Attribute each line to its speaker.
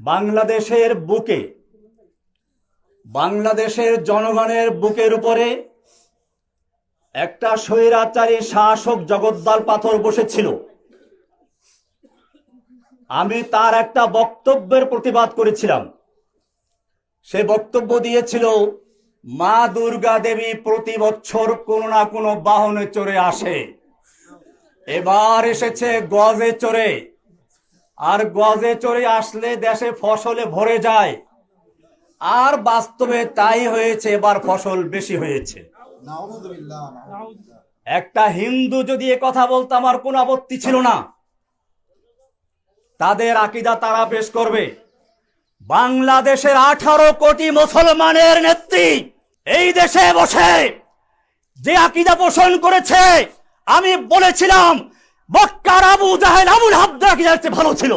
Speaker 1: বাংলাদেশের বুকে, বাংলাদেশের জনগণের বুকের উপরে একটা স্বৈরাচারী শাসক জগদ্দল পাথর বসেছিল। আমি তার একটা বক্তব্যের প্রতিবাদ করেছিলাম। সে বক্তব্য দিয়েছিল, মা দুর্গা দেবী প্রতি বছর কোনো না কোনো বাহনে চড়ে আসে, এবার এসেছে গজে চড়ে, আর গজে চড়ে আসলে দেশে ফসলে ভরে যায়। আর বাস্তবে তাই হয়েছে, এবার ফসল বেশি হয়েছে। একটা হিন্দু যদি এ কথা বলতো আমার কোনো আপত্তি ছিল না, তাদের আকীদা তারা পেশ করবে। বাংলাদেশের 18 কোটি মুসলমানের নেত্রী এই দেশে বসে যে আকীদা পোষণ করেছে, আমি বলেছিলাম মক্কার আবু জাহেল আবুল হাবদার আকীদার চেয়ে ভালো ছিল।